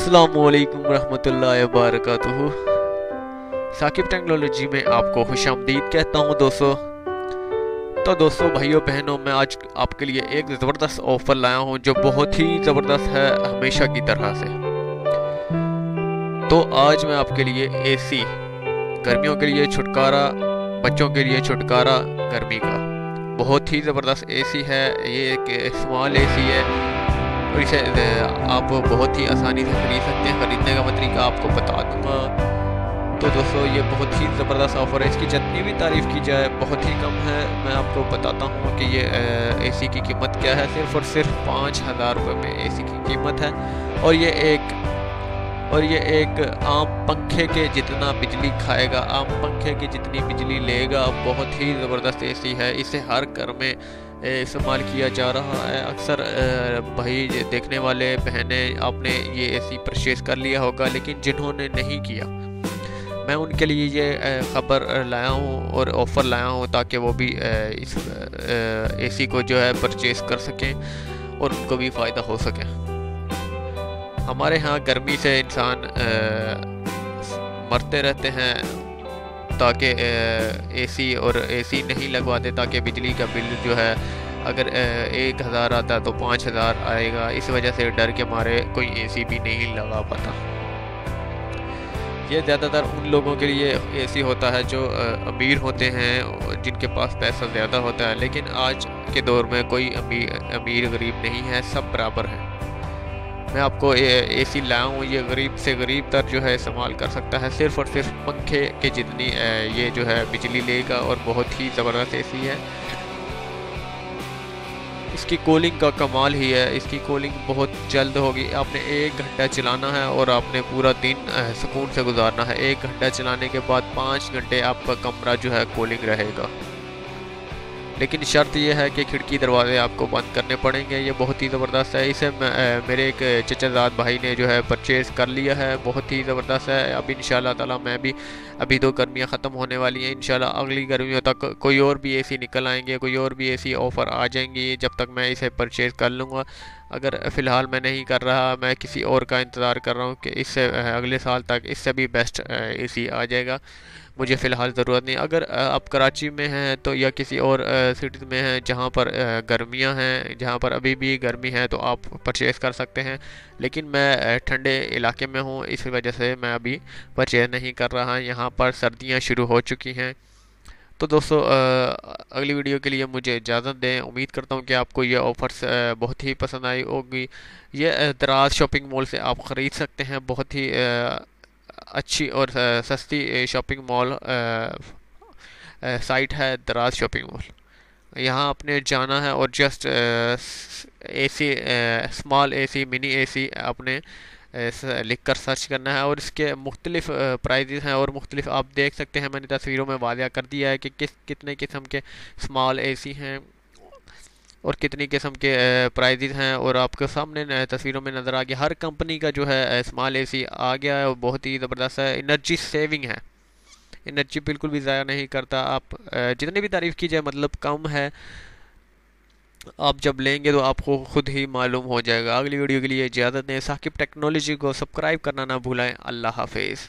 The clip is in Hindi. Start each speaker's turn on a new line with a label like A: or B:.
A: अस्सलामुअलैकुम रहमतुल्लाहि वबरकातुहू। साकिब टेक्नोलॉजी में आपको खुशामदीद कहता हूँ दोस्तों। तो दोस्तों, भाइयों बहनों, मैं आज आपके लिए एक ज़बरदस्त ऑफ़र लाया हूँ जो बहुत ही ज़बरदस्त है हमेशा की तरह से। तो आज मैं आपके लिए एसी, गर्मियों के लिए छुटकारा, बच्चों के लिए छुटकारा गर्मी का, बहुत ही ज़बरदस्त एसी है। ये एक स्मॉल एसी है और इसे आप बहुत ही आसानी से खरीद सकते हैं। ख़रीदने का मैं तरीका आपको बता दूंगा। तो दोस्तों, ये बहुत ही ज़बरदस्त ऑफ़र है। इसकी जितनी भी तारीफ़ की जाए बहुत ही कम है। मैं आपको बताता हूँ कि ये एसी की कीमत क्या है। सिर्फ़ और सिर्फ 5,000 रुपये में एसी की कीमत है। और ये एक आम पंखे के जितना बिजली खाएगा, आम पंखे की जितनी बिजली लेगा। बहुत ही ज़बरदस्त एसी है। इसे हर घर में इस्तेमाल किया जा रहा है। अक्सर भाई देखने वाले बहनें, आपने ये एसी परचेज़ कर लिया होगा, लेकिन जिन्होंने नहीं किया, मैं उनके लिए ये ख़बर लाया हूँ और ऑफ़र लाया हूँ ताकि वो भी इस एसी को जो है परचेज़ कर सकें और उनको भी फ़ायदा हो सके। हमारे यहाँ गर्मी से इंसान मरते रहते हैं ताकि एसी और एसी नहीं लगवाते ताकि बिजली का बिल जो है अगर 1,000 आता तो 5,000 आएगा। इस वजह से डर के मारे कोई एसी भी नहीं लगा पाता। ये ज़्यादातर उन लोगों के लिए एसी होता है जो अमीर होते हैं, जिनके पास पैसा ज़्यादा होता है। लेकिन आज के दौर में कोई अमीर गरीब नहीं है, सब बराबर हैं। मैं आपको एसी लाया हूँ, ये गरीब से गरीब तक जो है इस्तेमाल कर सकता है। सिर्फ़ और सिर्फ पंखे के जितनी ये जो है बिजली लेगा और बहुत ही ज़बरदस्त एसी है। इसकी कूलिंग का कमाल ही है। इसकी कूलिंग बहुत जल्द होगी। आपने 1 घंटा चलाना है और आपने पूरा दिन सुकून से गुजारना है। 1 घंटा चलाने के बाद 5 घंटे आपका कमरा जो है कूलिंग रहेगा। लेकिन शर्त यह है कि खिड़की दरवाजे आपको बंद करने पड़ेंगे। ये बहुत ही ज़बरदस्त है। इसे मेरे एक चचाजाद भाई ने जो है परचेज़ कर लिया है। बहुत ही ज़बरदस्त है। अब इंशाल्लाह ताला मैं भी, अभी तो गर्मियाँ ख़त्म होने वाली हैं, इंशाल्लाह अगली गर्मियों तक कोई और भी एसी निकल आएंगे, कोई और भी एसी ऑफ़र आ जाएंगी। जब तक मैं इसे परचेज़ कर लूँगा, अगर फ़िलहाल मैं नहीं कर रहा, मैं किसी और का इंतज़ार कर रहा हूँ कि इससे अगले साल तक इससे भी बेस्ट एसी आ जाएगा। मुझे फ़िलहाल ज़रूरत नहीं। अगर आप कराची में हैं तो या किसी और सिटी में हैं जहाँ पर गर्मियाँ हैं, जहाँ पर अभी भी गर्मी है, तो आप परचेज़ कर सकते हैं। लेकिन मैं ठंडे इलाके में हूँ, इस वजह से मैं अभी परचेज़ नहीं कर रहा। यहाँ पर सर्दियाँ शुरू हो चुकी हैं। तो दोस्तों, अगली वीडियो के लिए मुझे इजाज़त दें। उम्मीद करता हूँ कि आपको ये ऑफ़र्स बहुत ही पसंद आई होगी। ये दराज शॉपिंग मॉल से आप ख़रीद सकते हैं। बहुत ही अच्छी और सस्ती शॉपिंग मॉल साइट है दराज शॉपिंग मॉल। यहाँ आपने जाना है और just AC, small AC, mini AC आपने लिख कर सर्च करना है और इसके मुख्तलिफ प्राइजेज़ हैं और मुख्तलिफ आप देख सकते हैं। मैंने तस्वीरों में वाज़ह कर दिया है कि कितने किस्म के स्मॉल एसी हैं और कितनी किस्म के प्राइजेज़ हैं, और आपके सामने तस्वीरों में नज़र आ गया। हर कंपनी का जो है स्मॉल एसी आ गया है और बहुत ही ज़बरदस्त है। एनर्जी सेविंग है, एनर्जी बिल्कुल भी ज़ाया नहीं करता। आप जितनी भी तारीफ़ की जाए मतलब कम है। आप जब लेंगे तो आपको खुद ही मालूम हो जाएगा। अगली वीडियो के लिए इजाज़त दें। साकिब टेक्नोलॉजी को सब्सक्राइब करना ना भूलें। अल्लाह हाफिज़।